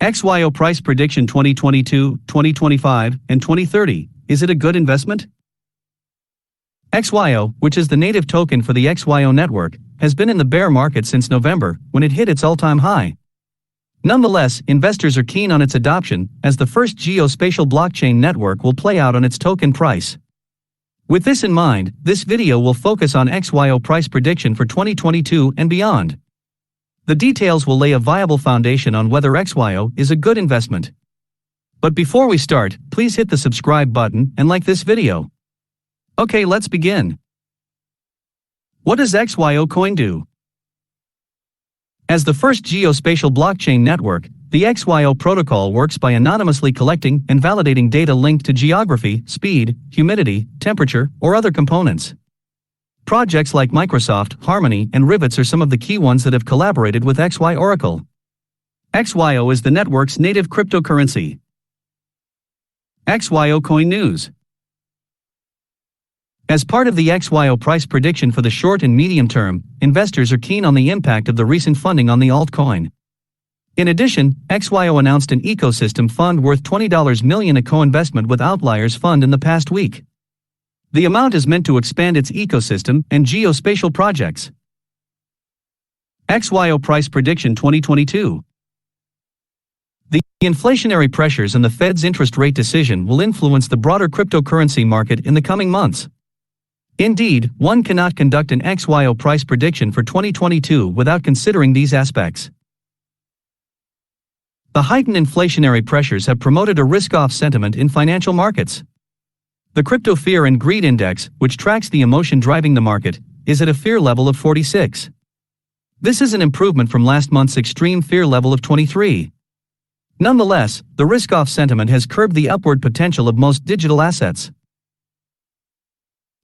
XYO price prediction 2022, 2025, and 2030. Is it a good investment? XYO, which is the native token for the XYO network, has been in the bear market since November, when it hit its all-time high. Nonetheless, investors are keen on its adoption, as the first geospatial blockchain network will play out on its token price. With this in mind, this video will focus on XYO price prediction for 2022 and beyond. The details will lay a viable foundation on whether XYO is a good investment. But before we start, please hit the subscribe button and like this video. Okay, let's begin. What does XYO coin do? As the first geospatial blockchain network, the XYO protocol works by anonymously collecting and validating data linked to geography, speed, humidity, temperature, or other components. Projects like Microsoft, Harmony, and Rivets are some of the key ones that have collaborated with XY Oracle. XYO is the network's native cryptocurrency. XYO Coin News. As part of the XYO price prediction for the short and medium term, investors are keen on the impact of the recent funding on the altcoin. In addition, XYO announced an ecosystem fund worth $20 million, a co-investment with Outliers Fund in the past week. The amount is meant to expand its ecosystem and geospatial projects. XYO price prediction 2022. The inflationary pressures and the Fed's interest rate decision will influence the broader cryptocurrency market in the coming months. Indeed, one cannot conduct an XYO price prediction for 2022 without considering these aspects. The heightened inflationary pressures have promoted a risk-off sentiment in financial markets. The Crypto Fear and Greed Index, which tracks the emotion driving the market, is at a fear level of 46. This is an improvement from last month's extreme fear level of 23. Nonetheless, the risk-off sentiment has curbed the upward potential of most digital assets.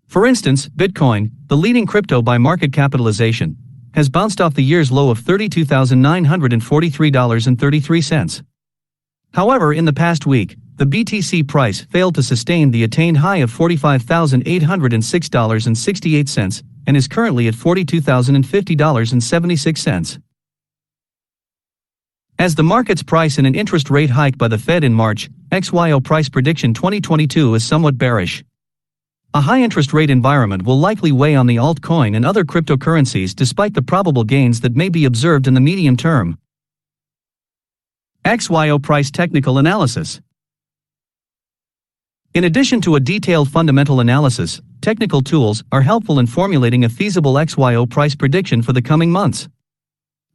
For instance, Bitcoin, the leading crypto by market capitalization, has bounced off the year's low of $32,943.33. However, in the past week, the BTC price failed to sustain the attained high of $45,806.68 and is currently at $42,050.76. As the market's price in an interest rate hike by the Fed in March, XYO price prediction 2022 is somewhat bearish. A high interest rate environment will likely weigh on the altcoin and other cryptocurrencies despite the probable gains that may be observed in the medium term. XYO price technical analysis. In addition to a detailed fundamental analysis, technical tools are helpful in formulating a feasible XYO price prediction for the coming months.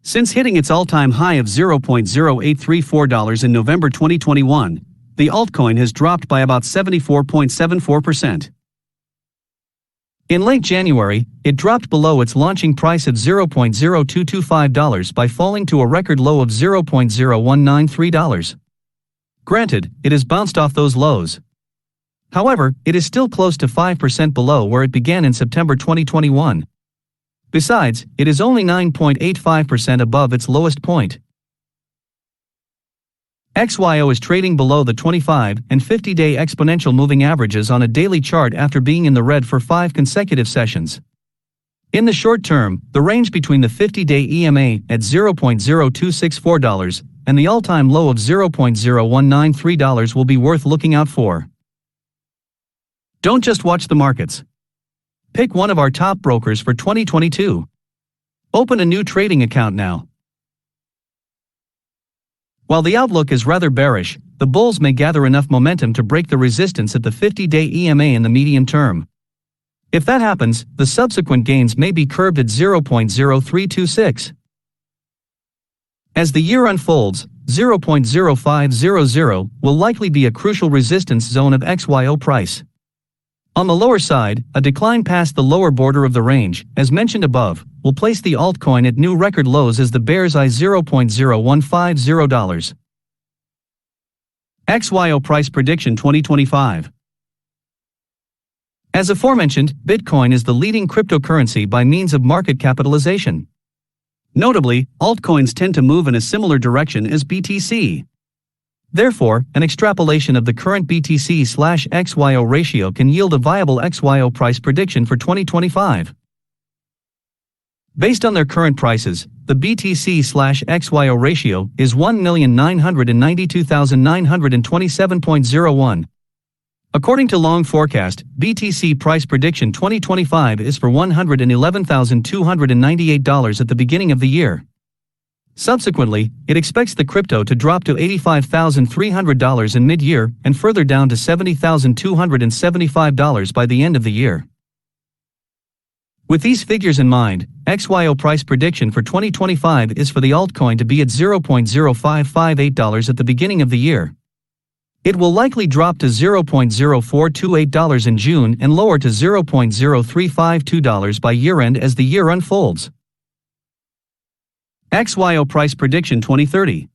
Since hitting its all-time high of $0.0834 in November 2021, the altcoin has dropped by about 74.74%. In late January, it dropped below its launching price of $0.0225 by falling to a record low of $0.0193. Granted, it has bounced off those lows. However, it is still close to 5% below where it began in September 2021. Besides, it is only 9.85% above its lowest point. XYO is trading below the 25 and 50-day exponential moving averages on a daily chart after being in the red for 5 consecutive sessions. In the short term, the range between the 50-day EMA at $0.0264 and the all-time low of $0.0193 will be worth looking out for. Don't just watch the markets. Pick one of our top brokers for 2022. Open a new trading account now. While the outlook is rather bearish, the bulls may gather enough momentum to break the resistance at the 50-day EMA in the medium term. If that happens, the subsequent gains may be curbed at $0.0326. As the year unfolds, $0.0500 will likely be a crucial resistance zone of XYO price. On the lower side, a decline past the lower border of the range, as mentioned above, will place the altcoin at new record lows as the bear's eye $0.0150. XYO price prediction 2025. As aforementioned, Bitcoin is the leading cryptocurrency by means of market capitalization. Notably, altcoins tend to move in a similar direction as BTC. Therefore, an extrapolation of the current BTC/XYO ratio can yield a viable XYO price prediction for 2025. Based on their current prices, the BTC/XYO ratio is 1,992,927.01. According to Long Forecast, BTC price prediction 2025 is for $111,298 at the beginning of the year. Subsequently, it expects the crypto to drop to $85,300 in mid-year and further down to $70,275 by the end of the year. With these figures in mind, XYO price prediction for 2025 is for the altcoin to be at $0.0558 at the beginning of the year. It will likely drop to $0.0428 in June and lower to $0.0352 by year-end as the year unfolds. XYO price prediction 2030.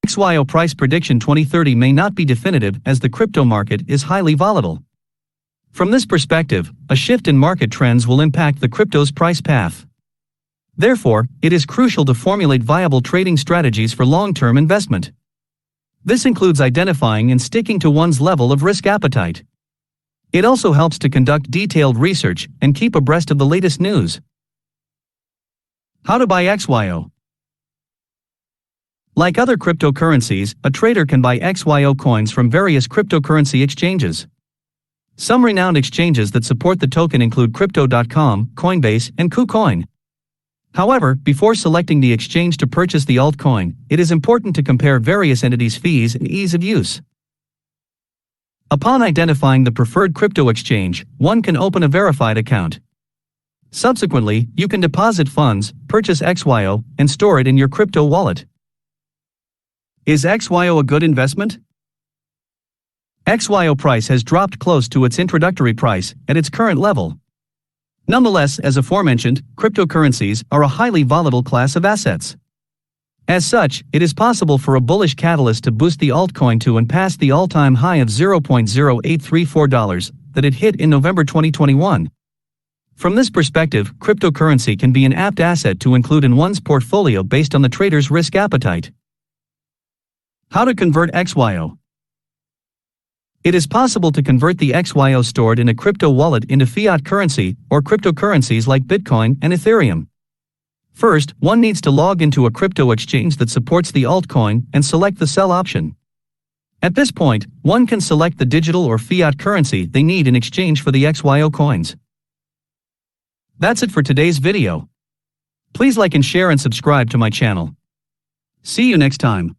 XYO price prediction 2030 may not be definitive as the crypto market is highly volatile. From this perspective, a shift in market trends will impact the crypto's price path. Therefore, it is crucial to formulate viable trading strategies for long-term investment. This includes identifying and sticking to one's level of risk appetite. It also helps to conduct detailed research and keep abreast of the latest news. How to buy XYO. Like other cryptocurrencies, a trader can buy XYO coins from various cryptocurrency exchanges. Some renowned exchanges that support the token include Crypto.com, Coinbase, and KuCoin. However, before selecting the exchange to purchase the altcoin, it is important to compare various entities' fees and ease of use. Upon identifying the preferred crypto exchange, one can open a verified account. Subsequently, you can deposit funds, purchase XYO, and store it in your crypto wallet. Is XYO a good investment? XYO price has dropped close to its introductory price at its current level. Nonetheless, as aforementioned, cryptocurrencies are a highly volatile class of assets. As such, it is possible for a bullish catalyst to boost the altcoin to and past the all-time high of $0.0834 that it hit in November 2021. From this perspective, cryptocurrency can be an apt asset to include in one's portfolio based on the trader's risk appetite. How to convert XYO. It is possible to convert the XYO stored in a crypto wallet into fiat currency or cryptocurrencies like Bitcoin and Ethereum. First, one needs to log into a crypto exchange that supports the altcoin and select the sell option. At this point, one can select the digital or fiat currency they need in exchange for the XYO coins. That's it for today's video. Please like and share and subscribe to my channel. See you next time.